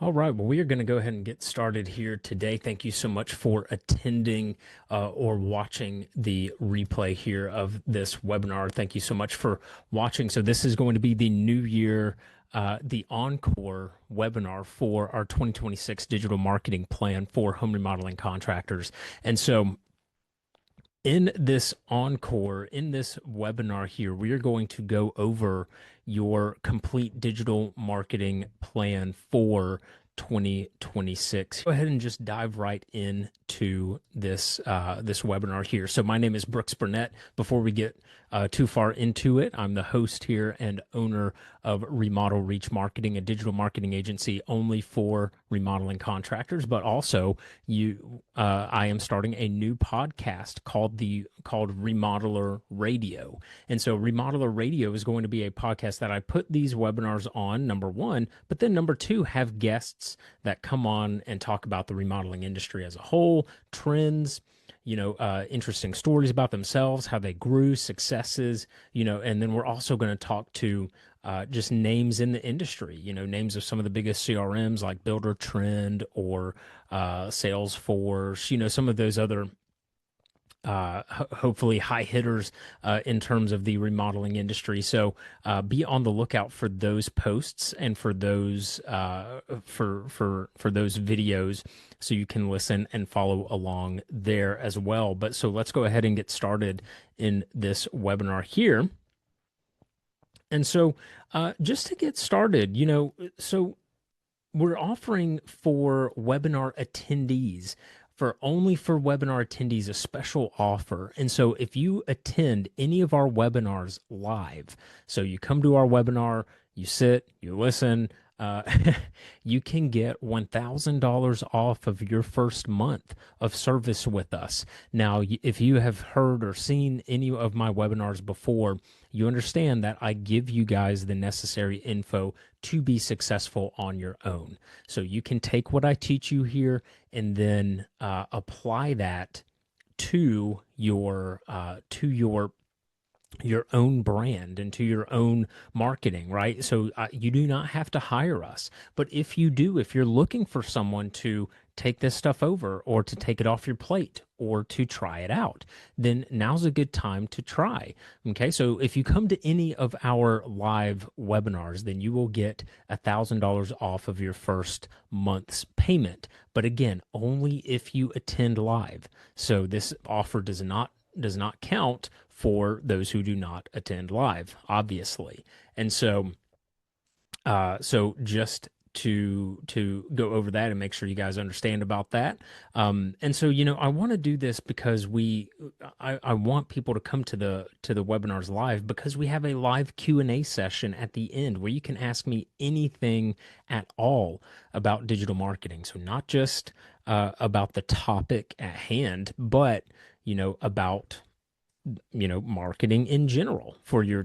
All right, well, we are going to go ahead and get started here today. Thank you so much for attending or watching the replay here of this webinar. Thank you so much for watching. So this is going to be the new year, the encore webinar for our 2026 digital marketing plan for home remodeling contractors. And so in this encore, in this webinar here, we are going to go over your complete digital marketing plan for 2026. Go ahead and just dive right into this webinar here. So my name is Brooks Burnett. Before we get too far into it, I'm the host here and owner of Remodel Reach Marketing, a digital marketing agency only for remodeling contractors, but also I am starting a new podcast called Remodeler Radio. And so Remodeler Radio is going to be a podcast that I put these webinars on, number one, but then number two, have guests that come on and talk about the remodeling industry as a whole, trends, interesting stories about themselves, how they grew, successes, and then we're also going to talk to just names in the industry, names of some of the biggest CRMs like Builder Trend or Salesforce, some of those other hopefully high hitters in terms of the remodeling industry. So be on the lookout for those posts and for those for those videos, so you can listen and follow along there as well. But so let's go ahead and get started in this webinar here. And so just to get started, so we're offering for webinar attendees, for webinar attendees, a special offer. And so if you attend any of our webinars live, so you come to our webinar, you sit, you listen, you can get $1,000 off of your first month of service with us. Now, if you have heard or seen any of my webinars before, you understand that I give you guys the necessary info to be successful on your own. So you can take what I teach you here and then apply that to your own brand and to your own marketing, right? So you do not have to hire us. But if you do, if you're looking for someone to take this stuff over or to take it off your plate or to try it out, then now's a good time to try. Okay, so if you come to any of our live webinars, then you will get $1,000 off of your first month's payment. But again, only if you attend live. So this offer does not count for those who do not attend live, obviously. And so just to go over that and make sure you guys understand about that. And so, I want to do this because I want people to come to the webinars live, because we have a live Q&A session at the end where you can ask me anything at all about digital marketing. So not just about the topic at hand, but about marketing in general for your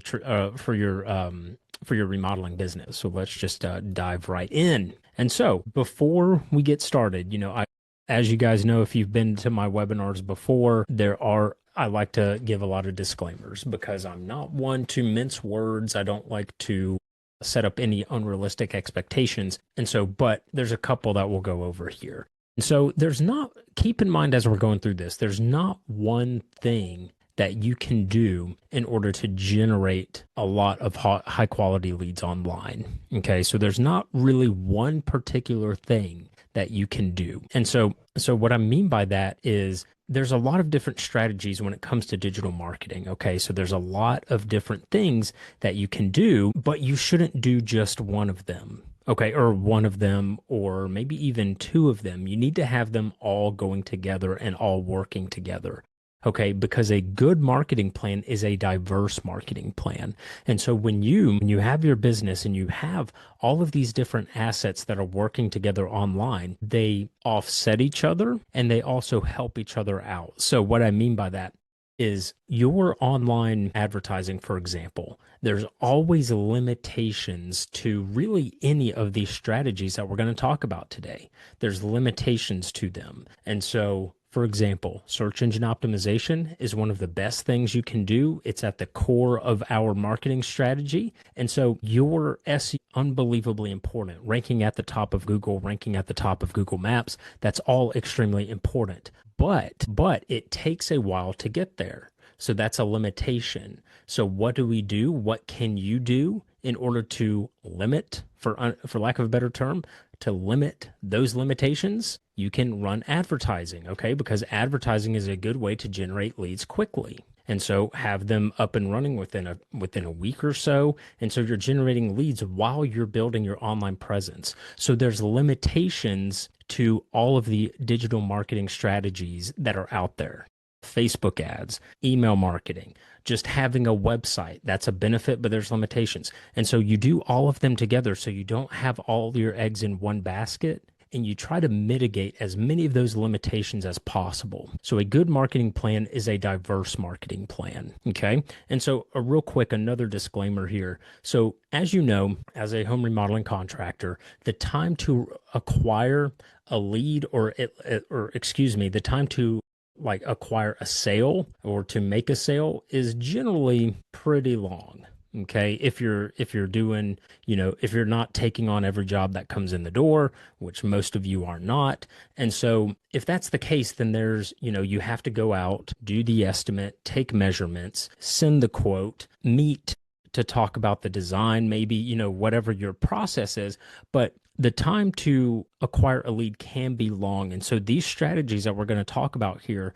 remodeling business. So let's just dive right in. And so before we get started, as you guys know, if you've been to my webinars before, I like to give a lot of disclaimers because I'm not one to mince words. I don't like to set up any unrealistic expectations. And so, but there's a couple that we'll go over here. And so keep in mind as we're going through this, there's not one thing that you can do in order to generate a lot of high quality leads online. Okay, so there's not really one particular thing that you can do. And so what I mean by that is there's a lot of different strategies when it comes to digital marketing. Okay, so there's a lot of different things that you can do, but you shouldn't do just one of them. Okay, or one of them, or maybe even two of them. You need to have them all going together and all working together. Okay, because a good marketing plan is a diverse marketing plan. And so when you have your business and you have all of these different assets that are working together online, they offset each other and they also help each other out. So what I mean by that is your online advertising, for example, there's always limitations to really any of these strategies that we're going to talk about today. There's limitations to them. And so For example, search engine optimization is one of the best things you can do. It's at the core of our marketing strategy. And so your SEO unbelievably important. Ranking at the top of Google, ranking at the top of Google Maps, that's all extremely important. But it takes a while to get there. So that's a limitation. So what do we do? What can you do in order to limit, for lack of a better term, to limit those limitations? You can run advertising, okay? Because advertising is a good way to generate leads quickly. And so have them up and running within a week or so. And so you're generating leads while you're building your online presence. So there's limitations to all of the digital marketing strategies that are out there. Facebook ads, email marketing, just having a website. That's a benefit, but there's limitations. And so you do all of them together so you don't have all your eggs in one basket, and you try to mitigate as many of those limitations as possible. So a good marketing plan is a diverse marketing plan, okay? And so a real quick, another disclaimer here. So as you know, as a home remodeling contractor, the time to acquire a lead or excuse me, the time to like acquire a sale or to make a sale is generally pretty long. Okay. If you're doing, if you're not taking on every job that comes in the door, which most of you are not. And so if that's the case, then you have to go out, do the estimate, take measurements, send the quote, meet to talk about the design, maybe, whatever your process is. But the time to acquire a lead can be long. And so these strategies that we're going to talk about here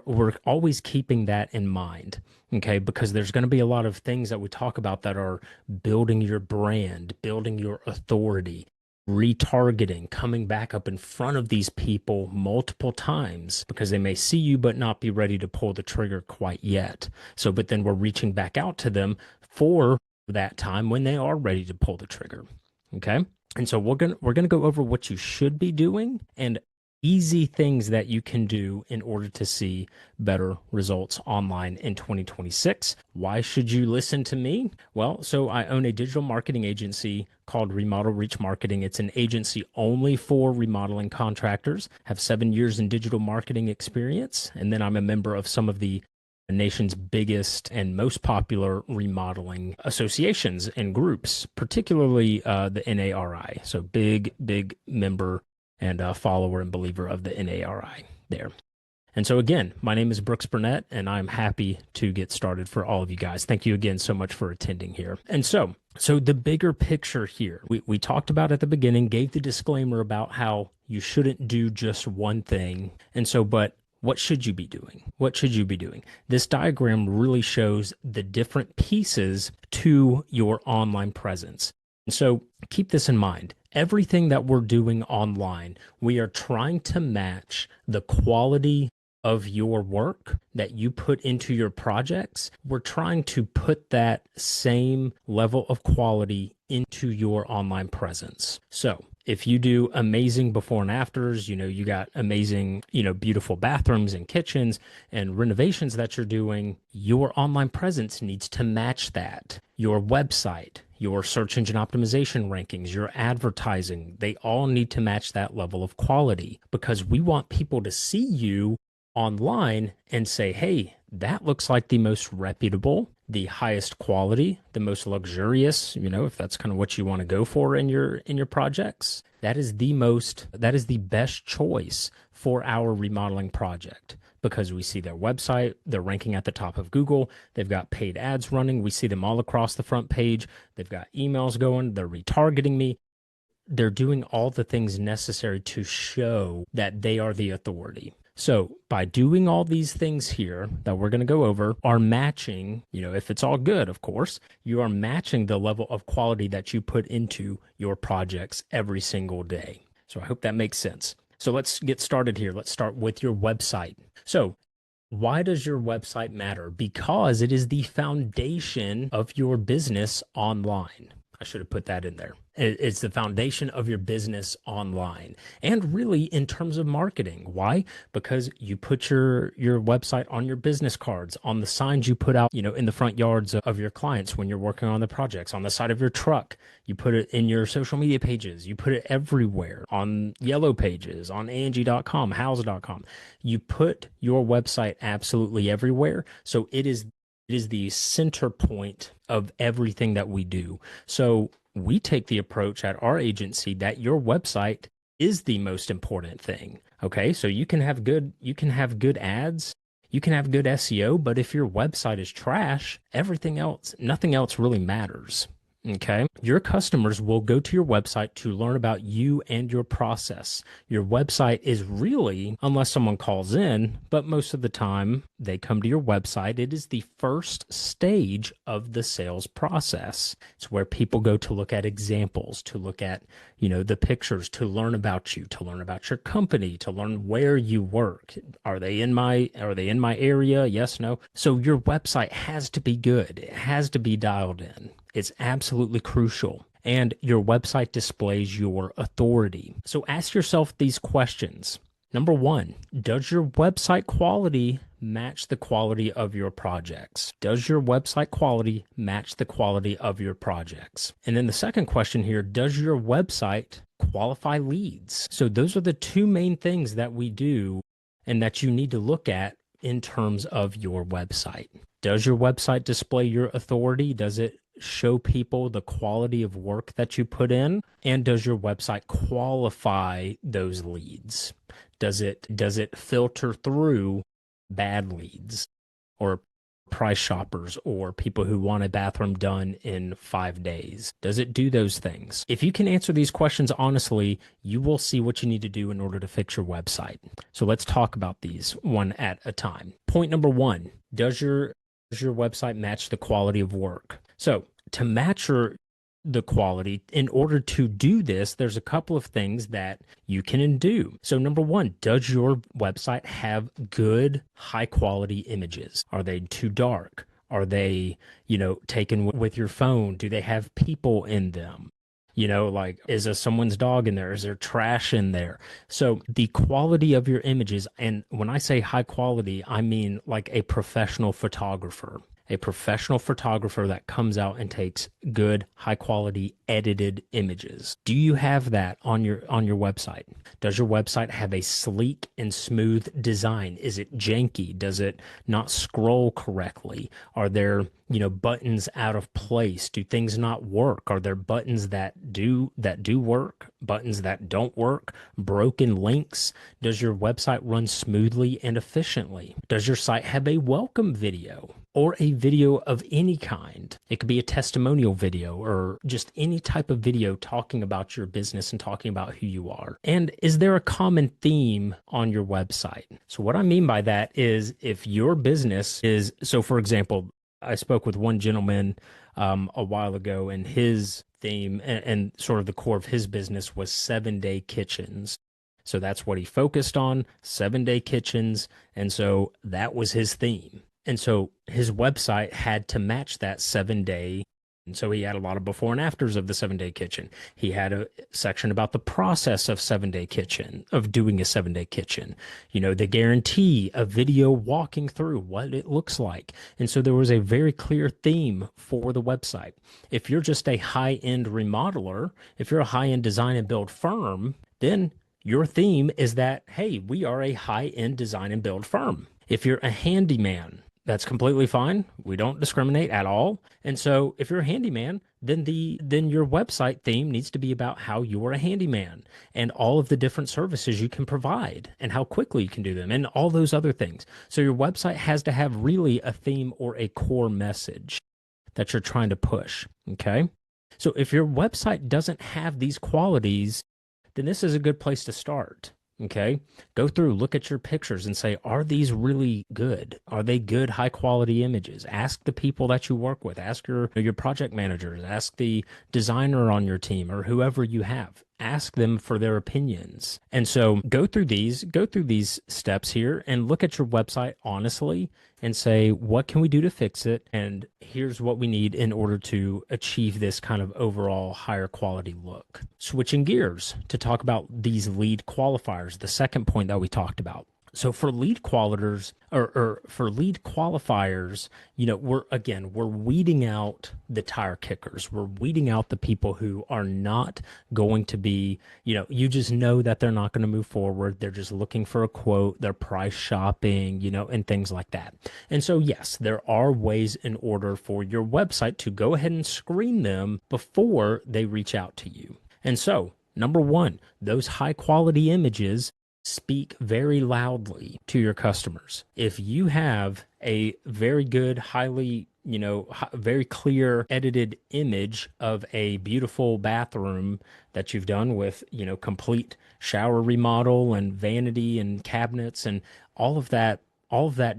we're always keeping that in mind. Okay. Because there's going to be a lot of things that we talk about that are building your brand, building your authority, retargeting, coming back up in front of these people multiple times because they may see you but not be ready to pull the trigger quite yet. So, but then we're reaching back out to them for that time when they are ready to pull the trigger. Okay. And so we're gonna go over what you should be doing and easy things that you can do in order to see better results online in 2026. Why should you listen to me? Well, so I own a digital marketing agency called Remodel Reach Marketing. It's an agency only for remodeling contractors, have 7 years in digital marketing experience, and then I'm a member of some of the nation's biggest and most popular remodeling associations and groups, particularly the NARI. So big member and follower and believer of the NARI there. And so again, my name is Brooks Burnett, and I'm happy to get started for all of you guys. Thank you again so much for attending here. And so the bigger picture here, we talked about at the beginning, gave the disclaimer about how you shouldn't do just one thing. And so, but what should you be doing? What should you be doing? This diagram really shows the different pieces to your online presence. And so keep this in mind. Everything that we're doing online, we are trying to match the quality of your work that you put into your projects. We're trying to put that same level of quality into your online presence. So if you do amazing before and afters, you got amazing, beautiful bathrooms and kitchens and renovations that you're doing, your online presence needs to match that. Your website, your search engine optimization rankings, your advertising, they all need to match that level of quality because we want people to see you online and say, hey, that looks like the most reputable, the highest quality, the most luxurious, if that's kind of what you want to go for in your projects. That is the best choice for our remodeling project because we see their website, they're ranking at the top of Google, they've got paid ads running, we see them all across the front page, they've got emails going, they're retargeting me. They're doing all the things necessary to show that they are the authority. So by doing all these things here that we're going to go over are matching, if it's all good, of course, you are matching the level of quality that you put into your projects every single day. So I hope that makes sense. So let's get started here. Let's start with your website. So why does your website matter? Because it is the foundation of your business online. I should have put that in there. It's the foundation of your business online and really in terms of marketing. Why? Because you put your website on your business cards, on the signs you put out, in the front yards of your clients when you're working on the projects, on the side of your truck. You put it in your social media pages. You put it everywhere on yellow pages, on Angie.com, house.com. You put your website absolutely everywhere. So it is the center point of everything that we do. So we take the approach at our agency that your website is the most important thing. Okay? So you can have good ads, you can have good SEO, but if your website is trash, everything else, nothing else really matters. Okay. Your customers will go to your website to learn about you and your process. Your website is really, unless someone calls in, but most of the time they come to your website. It is the first stage of the sales process. It's where people go to look at examples, to look at, the pictures, to learn about you, to learn about your company, to learn where you work. Are they in my area? Yes, no. So your website has to be good. It has to be dialed in. It's absolutely crucial. And your website displays your authority. So ask yourself these questions. Number one, does your website quality match the quality of your projects? Does your website quality match the quality of your projects? And then the second question here, does your website qualify leads? So those are the two main things that we do and that you need to look at in terms of your website. Does your website display your authority? Does it show people the quality of work that you put in? And does your website qualify those leads? Does it filter through bad leads or price shoppers or people who want a bathroom done in 5 days? Does it do those things? If you can answer these questions honestly, you will see what you need to do in order to fix your website. So let's talk about these one at a time. Point number one, does your website match the quality of work? So to match the quality, in order to do this, there's a couple of things that you can do. So number one, does your website have good, high quality images? Are they too dark? Are they, taken with your phone? Do they have people in them? Like, is there someone's dog in there? Is there trash in there? So the quality of your images, and when I say high quality, I mean like a professional photographer that comes out and takes good, high quality edited images. Do you have that on your website? Does your website have a sleek and smooth design? Is it janky? Does it not scroll correctly? Are there, buttons out of place? Do things not work? Are there buttons that do work, buttons that don't work, broken links? Does your website run smoothly and efficiently? Does your site have a welcome video or a video of any kind? It could be a testimonial video or just any type of video talking about your business and talking about who you are. And is there a common theme on your website? So what I mean by that is if your business is, so for example, I spoke with one gentleman a while ago, and his theme and sort of the core of his business was 7-day kitchens. So that's what he focused on, 7-day kitchens. And so that was his theme. And so his website had to match that 7-day. And so he had a lot of before and afters of the 7-day kitchen. He had a section about the process of doing a 7-day kitchen. The guarantee, a video walking through what it looks like. And so there was a very clear theme for the website. If you're just a high-end remodeler, if you're a high-end design and build firm, then your theme is that, hey, we are a high-end design and build firm. If you're a handyman, that's completely fine. We don't discriminate at all. And so if you're a handyman, then your website theme needs to be about how you are a handyman and all of the different services you can provide and how quickly you can do them and all those other things. So your website has to have really a theme or a core message that you're trying to push. Okay. So if your website doesn't have these qualities, then this is a good place to start. Okay. Go through, look at your pictures and say, are these really good? Are they good, high quality images? Ask the people that you work with, ask your project managers, ask the designer on your team or whoever you have. ask them for their opinions. And so go through these steps here and look at your website honestly and say, what can we do to fix it? And here's what we need in order to achieve this kind of overall higher quality look. Switching gears to talk about these lead qualifiers, the second point that we talked about. So for lead qualifiers or for lead qualifiers, we're weeding out the tire kickers. We're weeding out the people who are not going to be, you just know that they're not going to move forward. They're just looking for a quote, they're price shopping, and things like that. And so, yes, there are ways in order for your website to go ahead and screen them before they reach out to you. And so, number one, those high quality images speak very loudly to your customers. If you have a very good, highly, very clear edited image of a beautiful bathroom that you've done with, complete shower remodel and vanity and cabinets and all of that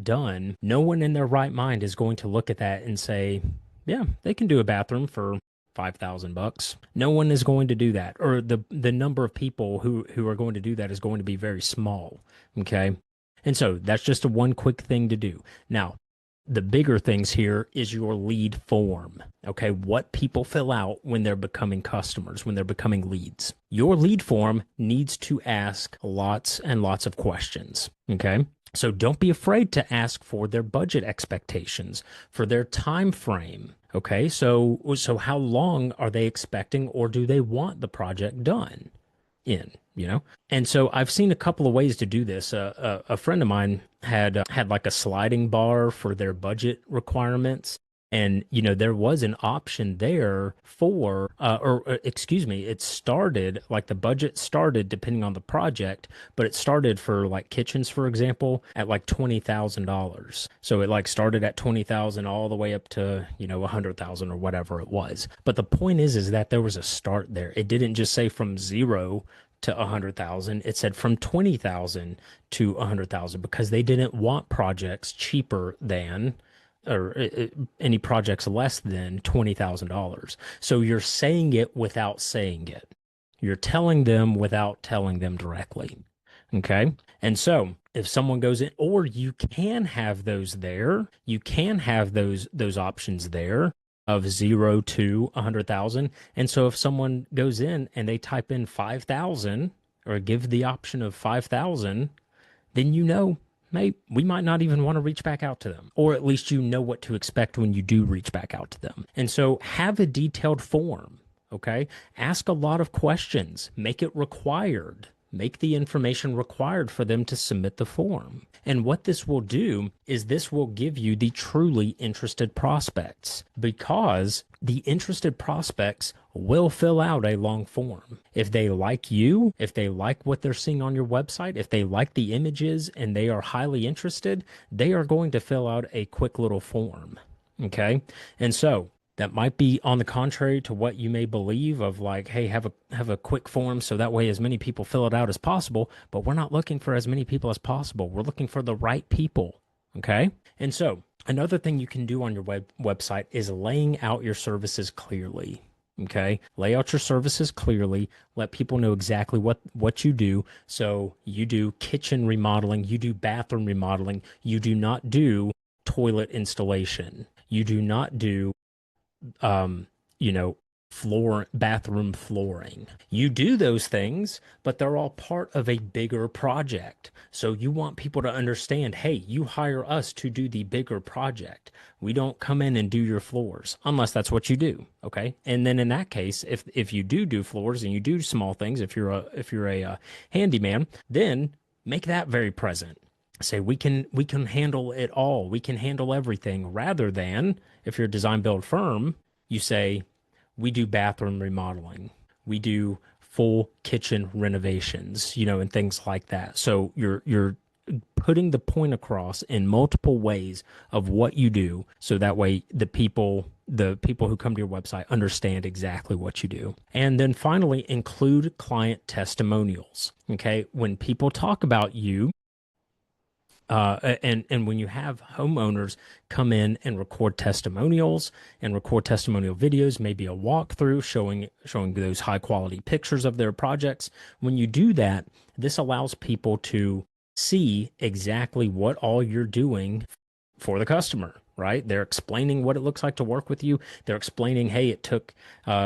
done, no one in their right mind is going to look at that and say, yeah, they can do a bathroom for $5,000. No one is going to do that, or the number of people who are going to do that is going to be very small. Okay, and so that's just a one quick thing to do. Now, the bigger things here is your lead form. Okay, what people fill out when they're becoming customers, when they're becoming leads. Your lead form needs to ask lots and lots of questions. Okay. So don't be afraid to ask for their budget expectations, for their time frame. Okay, so how long are they expecting, or do they want the project done in, And so I've seen a couple of ways to do this. A friend of mine had like a sliding bar for their budget requirements. And, there was an option there for, excuse me, it started, like the budget started depending on the project, but it started for like kitchens, for example, at like $20,000. So it like started at 20,000 all the way up to, 100,000 or whatever it was. But the point is that there was a start there. It didn't just say from 0 to 100,000. It said from 20,000 to 100,000 because they didn't want projects cheaper than any projects less than $20,000. So you're saying it without saying it. You're telling them without telling them directly. Okay. And so if someone goes in, or you can have those there, you can have those options there of 0 to 100,000. And so if someone goes in and they type in 5,000 or give the option of 5,000, then we might not even want to reach back out to them, or at least what to expect when you do reach back out to them. And so have a detailed form, okay? Ask a lot of questions, make it required. Make the information required for them to submit the form. And what this will do is this will give you the truly interested prospects, because the interested prospects will fill out a long form. If they like you, if they like what they're seeing on your website, if they like the images and they are highly interested, they are going to fill out a quick little form. Okay. And so that might be on the contrary to what you may believe of like, hey, have a quick form so that way as many people fill it out as possible. But we're not looking for as many people as possible. We're looking for the right people. Okay. And so another thing you can do on your website is laying out your services clearly. Okay. Lay out your services clearly. Let people know exactly what you do. So you do kitchen remodeling. You do bathroom remodeling. You do not do toilet installation. You do not do bathroom flooring. You do those things, but they're all part of a bigger project. So you want people to understand, hey, you hire us to do the bigger project. We don't come in and do your floors unless that's what you do. Okay. And then in that case, if you do floors and you do small things, if you're a handyman, then make that very present. Say we can handle it all. We can handle everything, rather than if you're a design build firm, you say we do bathroom remodeling. We do full kitchen renovations, and things like that. So you're putting the point across in multiple ways of what you do, so that way the people who come to your website understand exactly what you do. And then finally, include client testimonials. Okay, when people talk about you, And when you have homeowners come in and record testimonials and record testimonial videos, maybe a walkthrough showing those high quality pictures of their projects, when you do that, this allows people to see exactly what all you're doing for the customer, right? They're explaining what it looks like to work with you. They're explaining, hey,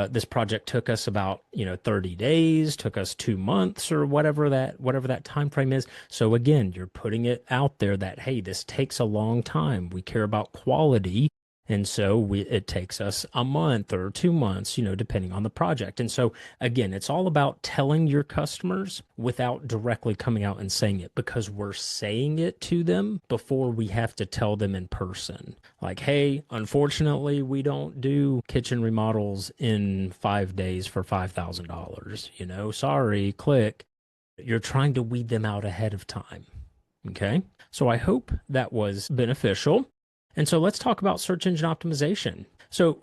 this project took us about, 30 days, took us 2 months or whatever that time frame is. So again, you're putting it out there that, hey, this takes a long time. We care about quality. And so it takes us a month or 2 months, depending on the project. And so again, it's all about telling your customers without directly coming out and saying it, because we're saying it to them before we have to tell them in person. Like, hey, unfortunately, we don't do kitchen remodels in 5 days for $5,000. Sorry, click. You're trying to weed them out ahead of time. Okay. So I hope that was beneficial. And so let's talk about search engine optimization. So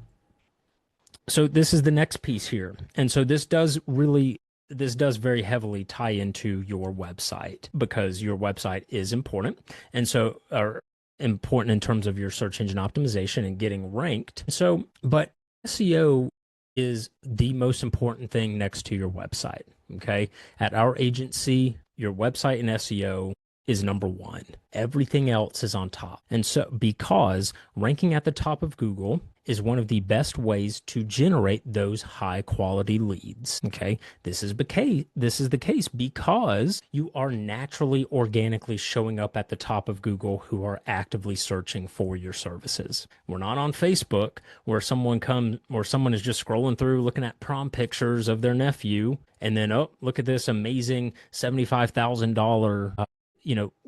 this is the next piece here. And so this does very heavily tie into your website, because your website is important. And so are important in terms of your search engine optimization and getting ranked. So, but SEO is the most important thing next to your website. Okay. At our agency, your website and SEO is number one. Everything else is on top. And so, because ranking at the top of Google is one of the best ways to generate those high quality leads. Okay. This is the case because you are naturally organically showing up at the top of Google who are actively searching for your services. We're not on Facebook where someone is just scrolling through looking at prom pictures of their nephew, and then, oh, look at this amazing $75,000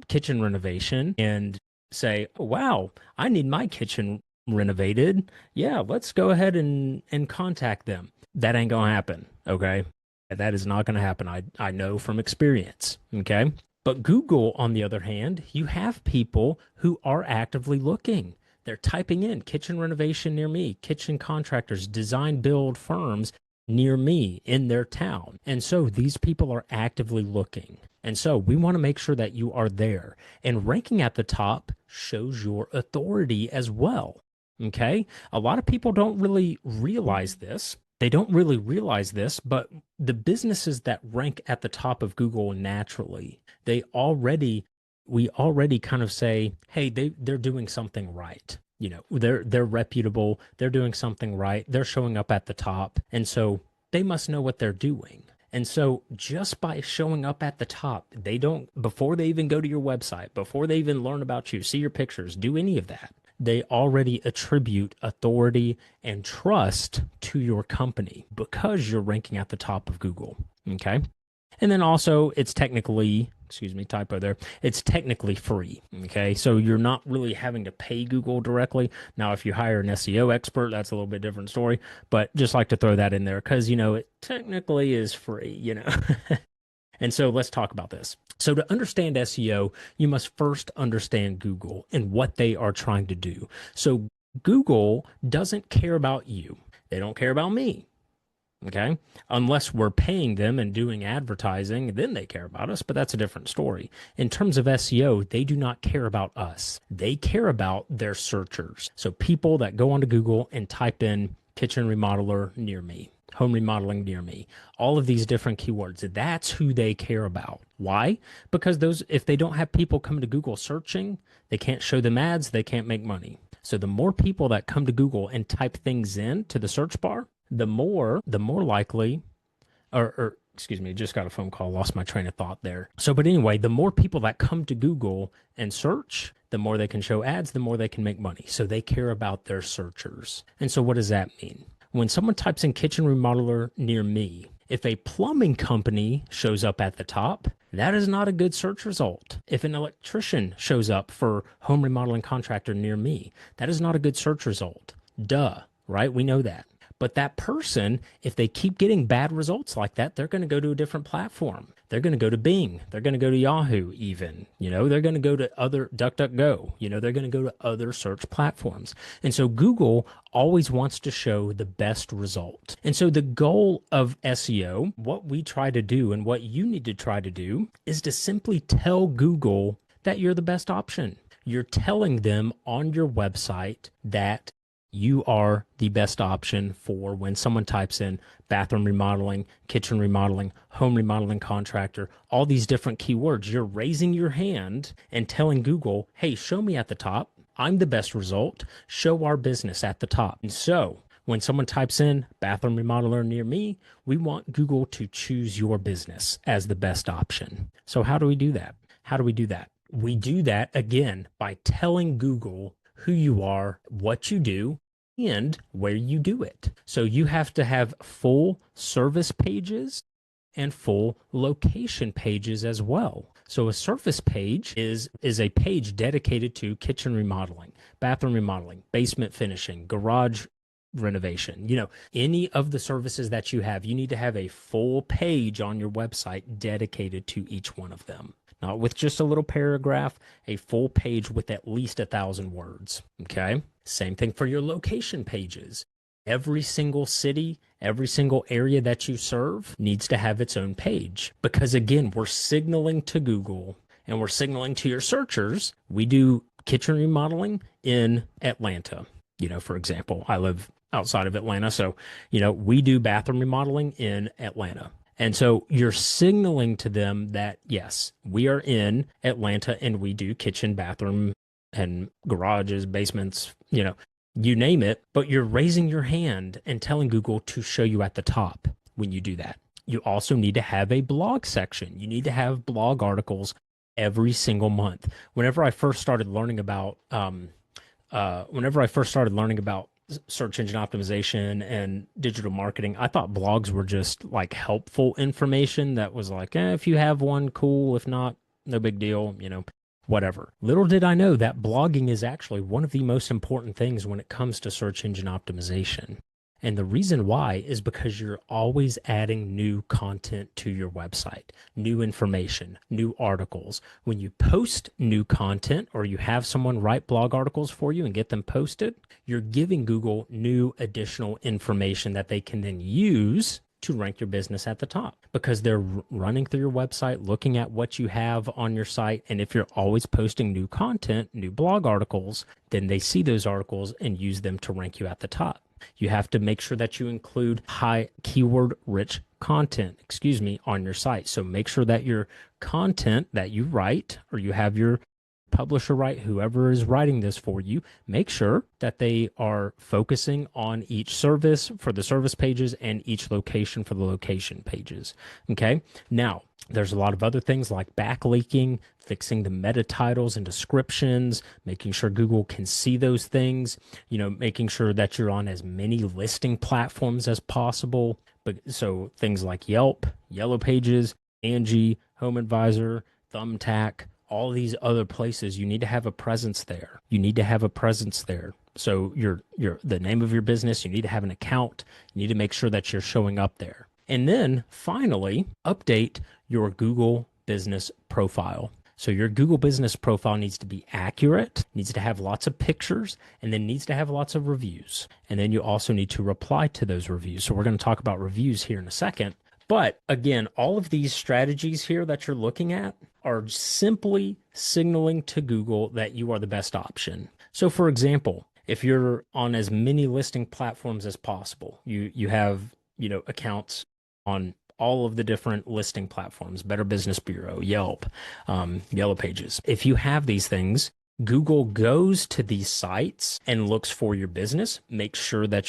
kitchen renovation, and say, oh, wow, I need my kitchen renovated. Yeah, let's go ahead and contact them. That ain't gonna happen. Okay. That is not gonna happen. I know from experience. Okay. But Google, on the other hand, you have people who are actively looking. They're typing in kitchen renovation near me, kitchen contractors, design build firms near me in their town. And so these people are actively looking. And so we want to make sure that you are there. And ranking at the top shows your authority as well. Okay. A lot of people don't really realize this. They don't really realize this, but the businesses that rank at the top of Google naturally, we already kind of say, hey, they're doing something right. They're reputable. They're doing something right. They're showing up at the top. And so they must know what they're doing. And so just by showing up at the top, before they even go to your website, before they even learn about you, see your pictures, do any of that, they already attribute authority and trust to your company because you're ranking at the top of Google. Okay. And then also it's technically, excuse me, typo there, it's technically free. Okay. So you're not really having to pay Google directly. Now, if you hire an SEO expert, that's a little bit different story, but just like to throw that in there because, it technically is free. And so let's talk about this. So to understand SEO, you must first understand Google and what they are trying to do. So Google doesn't care about you. They don't care about me. Okay. Unless we're paying them and doing advertising, then they care about us, but that's a different story. In terms of SEO, they do not care about us. They care about their searchers. So people that go onto Google and type in kitchen remodeler near me, home remodeling near me, all of these different keywords, that's who they care about. Why? Because if they don't have people come to Google searching, they can't show them ads, they can't make money. So the more people that come to Google and type things in to the search bar, the more likely, or excuse me, just got a phone call, lost my train of thought there. So, but anyway, the more people that come to Google and search, the more they can show ads, the more they can make money. So they care about their searchers. And so what does that mean? When someone types in kitchen remodeler near me, if a plumbing company shows up at the top, that is not a good search result. If an electrician shows up for home remodeling contractor near me, that is not a good search result. Duh, right? We know that. But that person, if they keep getting bad results like that, they're going to go to a different platform. They're going to go to Bing. They're going to go to Yahoo even. They're going to go to other DuckDuckGo. They're going to go to other search platforms. And so Google always wants to show the best result. And so the goal of SEO, what we try to do and what you need to try to do is to simply tell Google that you're the best option. You're telling them on your website that you are the best option for when someone types in bathroom remodeling, kitchen remodeling, home remodeling contractor, all these different keywords. You're raising your hand and telling Google, hey, show me at the top. I'm the best result. Show our business at the top. And so when someone types in bathroom remodeler near me, we want Google to choose your business as the best option. So how do we do that? How do we do that? We do that again by telling Google who you are, what you do, and where you do it. So you have to have full service pages and full location pages as well. So a surface page is a page dedicated to kitchen remodeling, bathroom remodeling, basement finishing, garage renovation. Any of the services that you have, you need to have a full page on your website dedicated to each one of them. Not with just a little paragraph, a full page with at least 1,000 words. Okay. Same thing for your location pages. Every single city, every single area that you serve needs to have its own page. Because again, we're signaling to Google and we're signaling to your searchers. We do kitchen remodeling in Atlanta. For example, I live outside of Atlanta. So, we do bathroom remodeling in Atlanta. And so you're signaling to them that, yes, we are in Atlanta and we do kitchen, bathroom, and garages, basements, you name it. But you're raising your hand and telling Google to show you at the top when you do that. You also need to have a blog section. You need to have blog articles every single month. Whenever I first started learning about search engine optimization and digital marketing, I thought blogs were just like helpful information that was like, if you have one, cool. If not, no big deal, whatever. Little did I know that blogging is actually one of the most important things when it comes to search engine optimization. And the reason why is because you're always adding new content to your website, new information, new articles. When you post new content or you have someone write blog articles for you and get them posted, you're giving Google new additional information that they can then use to rank your business at the top because they're running through your website, looking at what you have on your site. And if you're always posting new content, new blog articles, then they see those articles and use them to rank you at the top. You have to make sure that you include high keyword rich content, on your site. So make sure that your content that you write or you have your publisher write, whoever is writing this for you, make sure that they are focusing on each service for the service pages and each location for the location pages. Okay. Now, there's a lot of other things like backlinking, fixing the meta titles and descriptions, making sure Google can see those things, making sure that you're on as many listing platforms as possible. But so things like Yelp, Yellow Pages, Angie, Home Advisor, Thumbtack, all these other places, you need to have a presence there. So the name of your business, you need to have an account. You need to make sure that you're showing up there. And then finally, update your Google business profile. So your Google business profile needs to be accurate, needs to have lots of pictures, and then needs to have lots of reviews. And then you also need to reply to those reviews. So we're going to talk about reviews here in a second. But again, all of these strategies here that you're looking at are simply signaling to Google that you are the best option. So for example, if you're on as many listing platforms as possible, you have, accounts on all of the different listing platforms, Better Business Bureau, Yelp, Yellow Pages. If you have these things, Google goes to these sites and looks for your business, makes sure that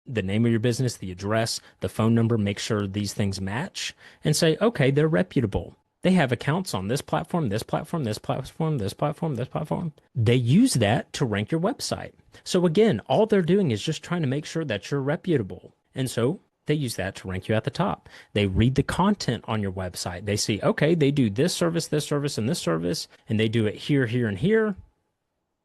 the name of your business, the address, the phone number, make sure these things match and say, okay, they're reputable. They have accounts on this platform, this platform, this platform, this platform, this platform. They use that to rank your website. So again, all they're doing is just trying to make sure that you're reputable. And so they use that to rank you at the top. They read the content on your website. They see, okay, they do this service, and this service, and they do it here, here, and here.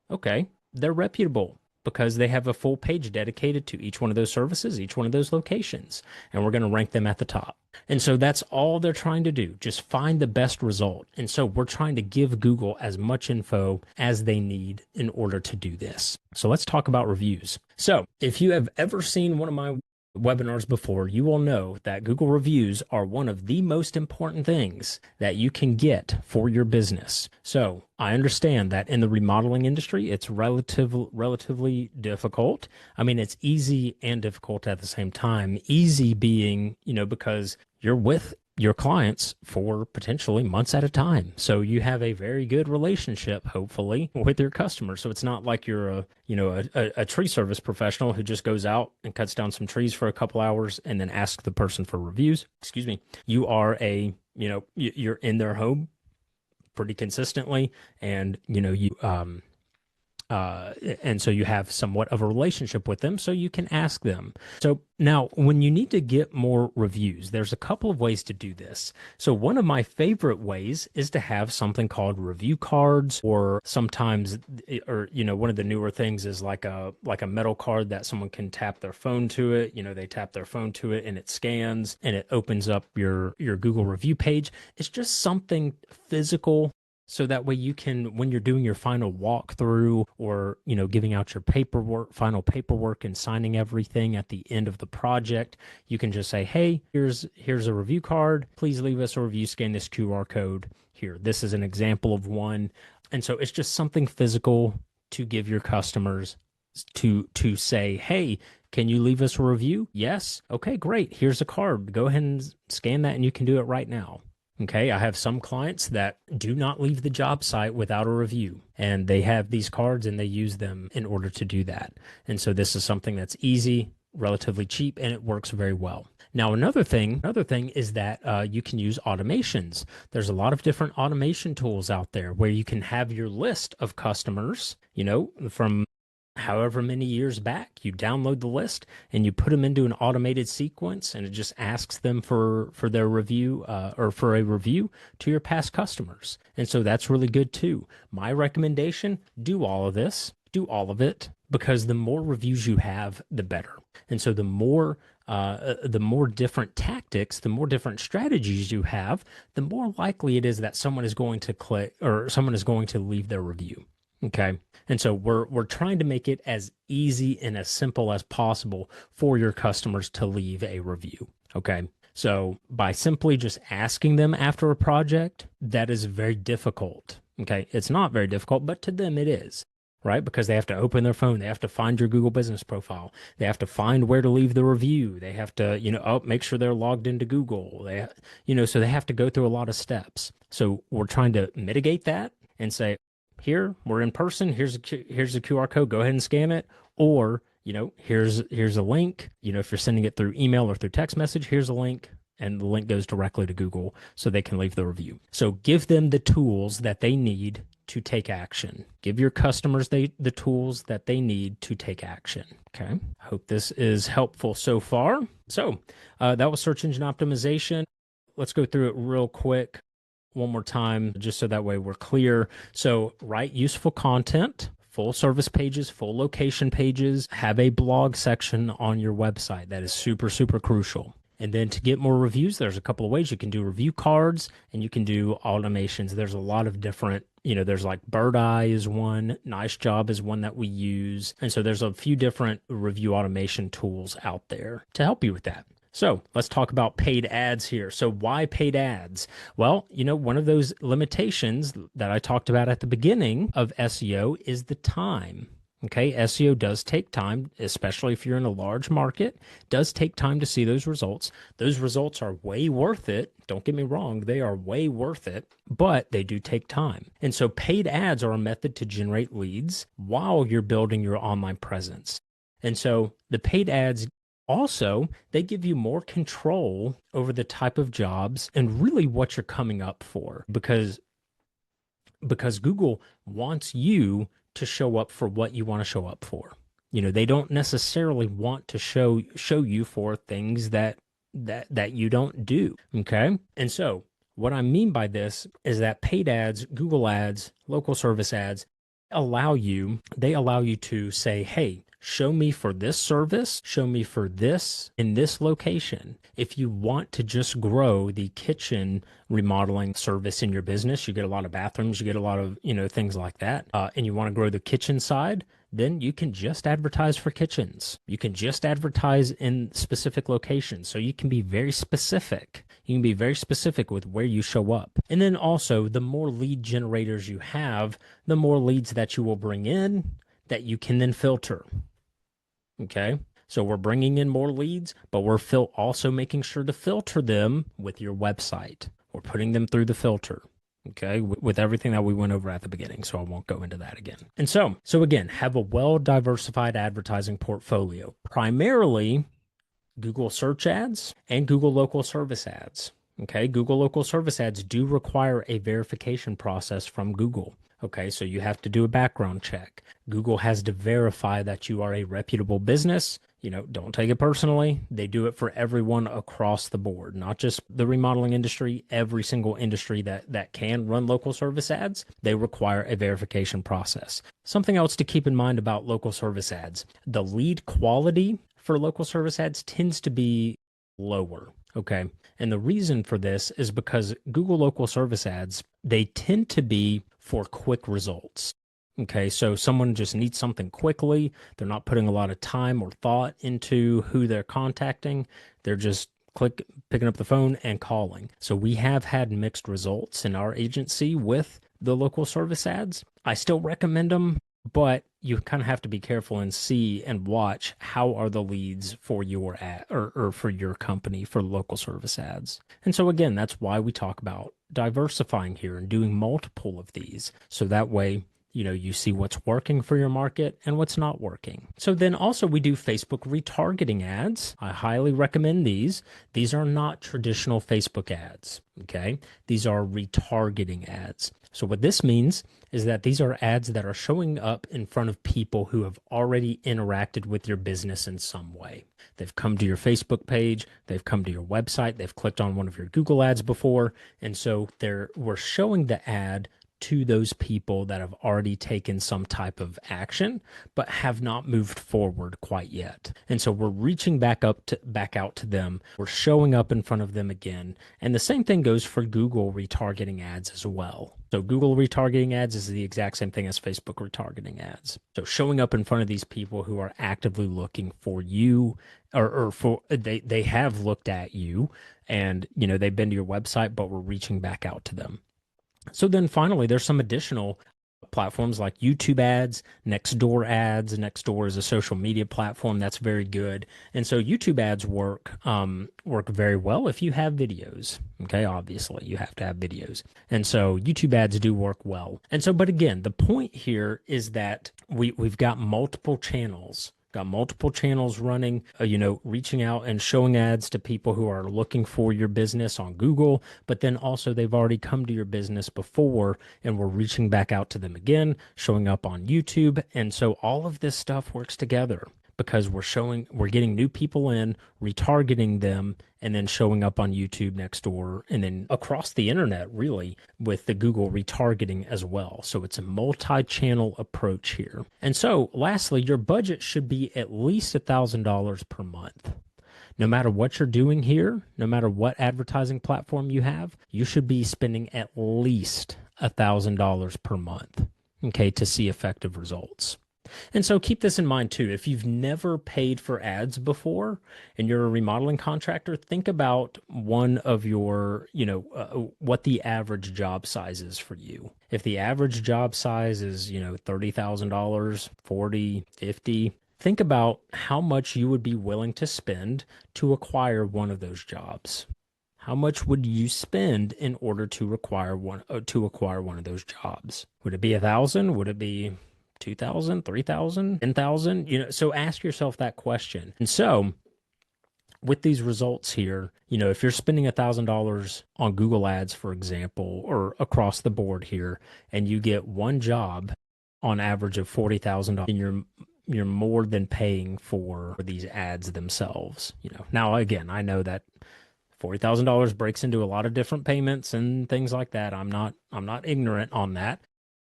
Okay, they're reputable because they have a full page dedicated to each one of those services, each one of those locations, and we're going to rank them at the top. And so that's all they're trying to do, just find the best result. And so we're trying to give Google as much info as they need in order to do this. So let's talk about reviews. So if you have ever seen one of my webinars before, you will know that Google reviews are one of the most important things that you can get for your business. So I understand that in the remodeling industry, it's relatively difficult. I mean, it's easy and difficult at the same time. Easy being, because you're with your clients for potentially months at a time. So you have a very good relationship, hopefully, with your customers. So it's not like you're a tree service professional who just goes out and cuts down some trees for a couple hours and then asks the person for reviews. Excuse me. You are you're in their home pretty consistently, and and so you have somewhat of a relationship with them, so you can ask them. So now, when you need to get more reviews, there's a couple of ways to do this. So one of my favorite ways is to have something called review cards, or sometimes, or one of the newer things is like a metal card that someone can tap their phone to it. They tap their phone to it and it scans and it opens up your Google review page. It's just something physical, so that way you can, when you're doing your final walkthrough, or, giving out your paperwork, final paperwork and signing everything at the end of the project, you can just say, hey, here's a review card. Please leave us a review. Scan this QR code here. This is an example of one. And so it's just something physical to give your customers, to say, hey, can you leave us a review? Yes. Okay, great. Here's a card. Go ahead and scan that and you can do it right now. Okay, I have some clients that do not leave the job site without a review, and they have these cards and they use them in order to do that. And so this is something that's easy, relatively cheap, and it works very well. Now, another thing is that you can use automations. There's a lot of different automation tools out there where you can have your list of customers, from however many years back. You download the list and you put them into an automated sequence, and it just asks them for their review, or for a review to your past customers. And so that's really good too. My recommendation: do all of this, do all of it, because the more reviews you have, the better. And so the more different tactics, the more different strategies you have, the more likely it is that someone is going to click, or someone is going to leave their review. Okay. And so we're trying to make it as easy and as simple as possible for your customers to leave a review. Okay. So by simply just asking them after a project, that is very difficult. Okay. It's not very difficult, but to them it is, right? Because they have to open their phone. They have to find your Google Business Profile. They have to find where to leave the review. They have to, make sure they're logged into Google. So they have to go through a lot of steps. So we're trying to mitigate that and say, here, we're in person. Here's a QR code. Go ahead and scan it. Or, here's a link. If you're sending it through email or through text message, here's a link. And the link goes directly to Google so they can leave the review. So give them the tools that they need to take action. Give your customers the tools that they need to take action. Okay. I hope this is helpful so far. So that was search engine optimization. Let's go through it real quick one more time, just so that way we're clear. So write useful content, full service pages, full location pages, have a blog section on your website. That is super, super crucial. And then to get more reviews, there's a couple of ways. You can do review cards and you can do automations. There's a lot of different, there's like Bird Eye is one, Nice Job is one that we use. And so there's a few different review automation tools out there to help you with that. So let's talk about paid ads here. So why paid ads? Well, one of those limitations that I talked about at the beginning of SEO is the time. Okay, SEO does take time, especially if you're in a large market. It does take time to see those results. Those results are way worth it. Don't get me wrong, they are way worth it, but they do take time. And so paid ads are a method to generate leads while you're building your online presence. And so the paid ads also, they give you more control over the type of jobs and really what you're coming up for, because Google wants you to show up for what you want to show up for. They don't necessarily want to show you for things that you don't do. Okay? And so what I mean by this is that paid ads, Google ads, local service ads allow you to say, hey, show me for this service, show me for this in this location. If you want to just grow the kitchen remodeling service in your business, you get a lot of bathrooms, you get a lot of, things like that, and you want to grow the kitchen side, then you can just advertise for kitchens. You can just advertise in specific locations. So you can be very specific. You can be very specific with where you show up. And then also, the more lead generators you have, the more leads that you will bring in that you can then filter. Okay. So we're bringing in more leads, but we're also making sure to filter them with your website. We're putting them through the filter. Okay, with everything that we went over at the beginning, so I won't go into that again. And so again, have a well-diversified advertising portfolio, primarily Google search ads and Google local service ads. Okay, Google local service ads do require a verification process from Google. Okay, so you have to do a background check. Google has to verify that you are a reputable business. Don't take it personally. They do it for everyone across the board, not just the remodeling industry, every single industry that can run local service ads. They require a verification process. Something else to keep in mind about local service ads, the lead quality for local service ads tends to be lower. Okay. And the reason for this is because Google local service ads, they tend to be for quick results. Okay, so someone just needs something quickly. They're not putting a lot of time or thought into who they're contacting. They're just picking up the phone and calling. So we have had mixed results in our agency with the local service ads. I still recommend them, but you kind of have to be careful and see and watch how are the leads for your ad or for your company for local service ads. And so again, that's why we talk about diversifying here and doing multiple of these. So that way, you see what's working for your market and what's not working. So then also we do Facebook retargeting ads. I highly recommend these. These are not traditional Facebook ads. Okay. These are retargeting ads. So what this means is that these are ads that are showing up in front of people who have already interacted with your business in some way. They've come to your Facebook page, they've come to your website, they've clicked on one of your Google ads before. And so we're showing the ad to those people that have already taken some type of action, but have not moved forward quite yet. And so we're reaching back out to them. We're showing up in front of them again. And the same thing goes for Google retargeting ads as well. So Google retargeting ads is the exact same thing as Facebook retargeting ads. So showing up in front of these people who are actively looking for you or for they have looked at you and they've been to your website, but we're reaching back out to them. So then finally, there's some additional platforms like YouTube ads, Nextdoor ads. Nextdoor is a social media platform that's very good. And so YouTube ads work very well if you have videos. Okay, obviously you have to have videos. And so YouTube ads do work well. And so, but again, the point here is that we've got multiple channels. Got multiple channels running, reaching out and showing ads to people who are looking for your business on Google, but then also they've already come to your business before and we're reaching back out to them again, showing up on YouTube. And so all of this stuff works together because we're getting new people in, retargeting them, and then showing up on YouTube, Nextdoor, and then across the internet, really, with the Google retargeting as well. So it's a multi-channel approach here. And so lastly, your budget should be at least $1,000 per month. No matter what you're doing here, no matter what advertising platform you have, you should be spending at least $1,000 per month, okay, to see effective results. And so keep this in mind too. If you've never paid for ads before and you're a remodeling contractor, think about one of your, what the average job size is for you. If the average job size is, $30,000, 40, 50, think about how much you would be willing to spend to acquire one of those jobs. How much would you spend in order to acquire one of those jobs? Would it be 1,000? Would it be 2,000, 3,000, 10,000? So ask yourself that question. And so with these results here, if you're spending $1,000 on Google ads, for example, or across the board here, and you get one job on average of $40,000, and you're more than paying for these ads themselves. Now again, I know that $40,000 breaks into a lot of different payments and things like that. I'm not ignorant on that,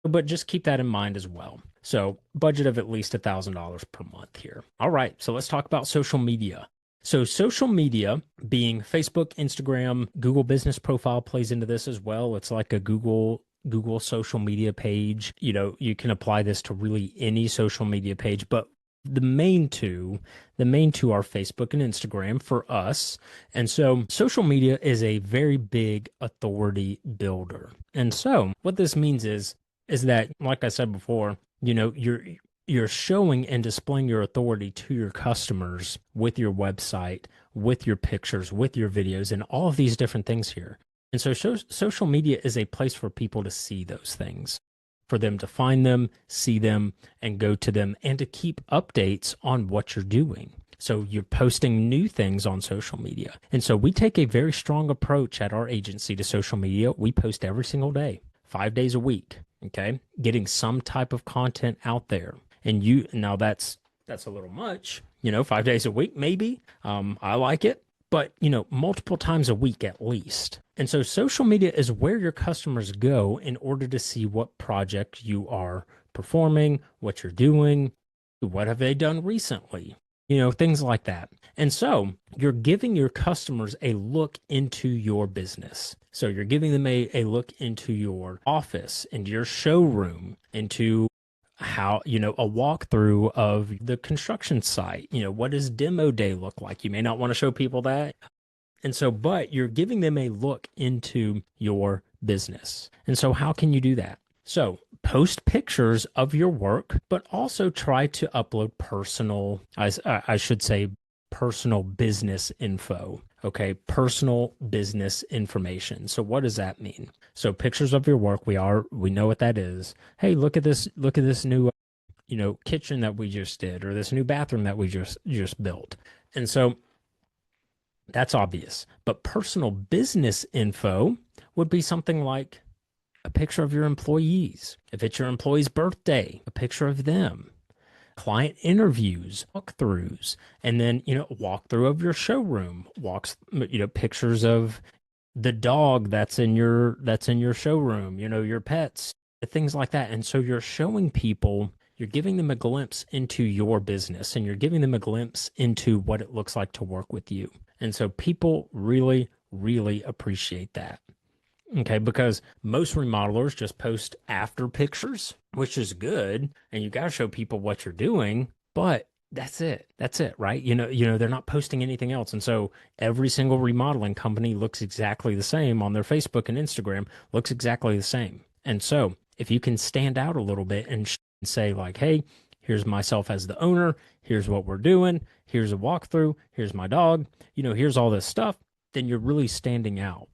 but just keep that in mind as well. So budget of at least $1,000 per month here. All right, so let's talk about social media. So social media being Facebook, Instagram, Google Business Profile plays into this as well. It's like a Google Google social media page. You can apply this to really any social media page, but the main two, the main two are Facebook and Instagram for us. And so social media is a very big authority builder. And so what this means is that, like I said before, you're showing and displaying your authority to your customers with your website, with your pictures, with your videos, and all of these different things here. And so social media is a place for people to see those things, for them to find them, see them, and go to them, and to keep updates on what you're doing. So you're posting new things on social media. And so we take a very strong approach at our agency to social media. We post every single day, 5 days a week, okay? Getting some type of content out there. And now that's a little much, 5 days a week, maybe. I like it, but multiple times a week at least. And so social media is where your customers go in order to see what project you are performing, what you're doing, what have they done recently, things like that. And so you're giving your customers a look into your business. So you're giving them a look into your office, into your showroom, into how, a walkthrough of the construction site. What does demo day look like? You may not want to show people that. And so, but you're giving them a look into your business. And so, how can you do that? So, post pictures of your work, but also try to upload personal, I should say, personal business info. Okay, personal business information. So, what does that mean? So, pictures of your work, we know what that is. Hey, look at this new, kitchen that we just did, or this new bathroom that we just built. And so that's obvious. But personal business info would be something like a picture of your employees. If it's your employee's birthday, a picture of them, client interviews, walkthroughs, and then, walkthrough of your showroom, pictures of the dog that's in your showroom, your pets, things like that. And so you're showing people, you're giving them a glimpse into your business, and you're giving them a glimpse into what it looks like to work with you. And so people really, really appreciate that. Okay, because most remodelers just post after pictures, which is good, and you got to show people what you're doing, but that's it. That's it, right? They're not posting anything else. And so every single remodeling company looks exactly the same on their Facebook and Instagram, looks exactly the same. And so if you can stand out a little bit and say like, "Hey, here's myself as the owner, here's what we're doing, here's a walkthrough, here's my dog, here's all this stuff," then you're really standing out.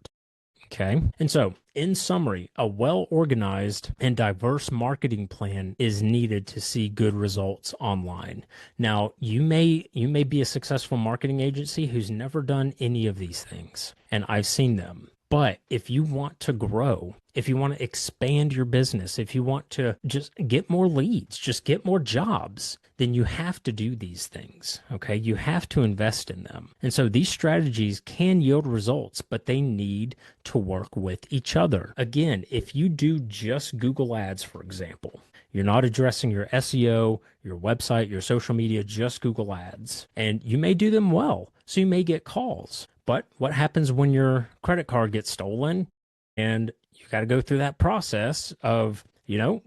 Okay. And so, in summary, a well organized and diverse marketing plan is needed to see good results online. Now, you may be a successful marketing agency who's never done any of these things, and I've seen them. But if you want to grow, if you want to expand your business, if you want to just get more leads, just get more jobs, then you have to do these things. Okay. You have to invest in them. And so these strategies can yield results, but they need to work with each other. Again, if you do just Google Ads, for example, you're not addressing your SEO, your website, your social media, just Google Ads, and you may do them well. So you may get calls. But what happens when your credit card gets stolen and you got to go through that process of,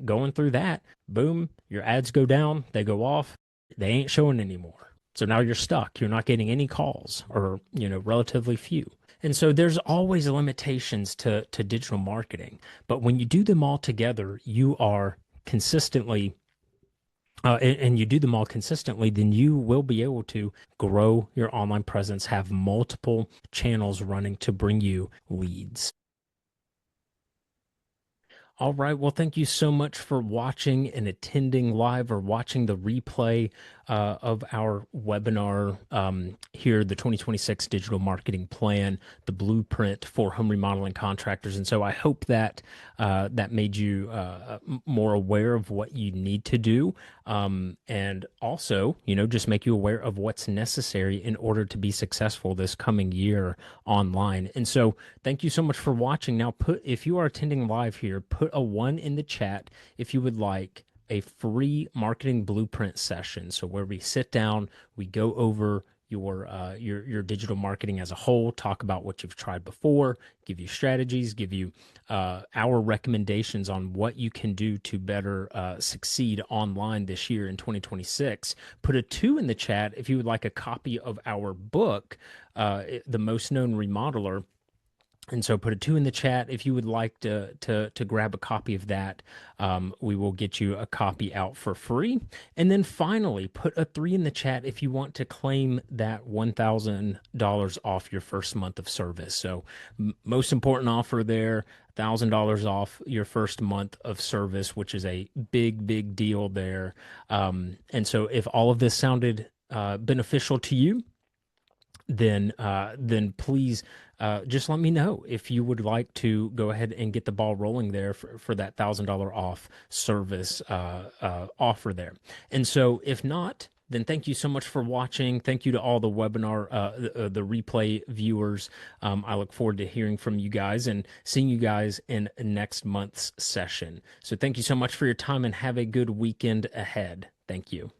going through that? Boom, your ads go down, they go off, they ain't showing anymore. So now you're stuck. You're not getting any calls, or, relatively few. And so there's always limitations to digital marketing. But when you do them all together, you are consistently and you do them all consistently, then you will be able to grow your online presence, have multiple channels running to bring you leads. All right. Well, thank you so much for watching and attending live, or watching the replay of our webinar here, the 2026 Digital Marketing Plan, the blueprint for home remodeling contractors. And so I hope that that made you more aware of what you need to do, and also, just make you aware of what's necessary in order to be successful this coming year online. And so thank you so much for watching. Now, if you are attending live here, put a 1 in the chat if you would like a free marketing blueprint session. So where we sit down, we go over your digital marketing as a whole, talk about what you've tried before, give you strategies, give you our recommendations on what you can do to better succeed online this year in 2026. Put a 2 in the chat if you would like a copy of our book, The Most Known Remodeler. And so put a 2 in the chat if you would like to grab a copy of that. We will get you a copy out for free. And then finally, put a 3 in the chat if you want to claim that $1,000 off your first month of service. So most important offer there, $1,000 off your first month of service, which is a big deal there. And so if all of this sounded beneficial to you, then please just let me know if you would like to go ahead and get the ball rolling there for that $1,000 off service offer there. And so if not, then thank you so much for watching. Thank you to all the webinar, the replay viewers. I look forward to hearing from you guys and seeing you guys in next month's session. So thank you so much for your time and have a good weekend ahead. Thank you.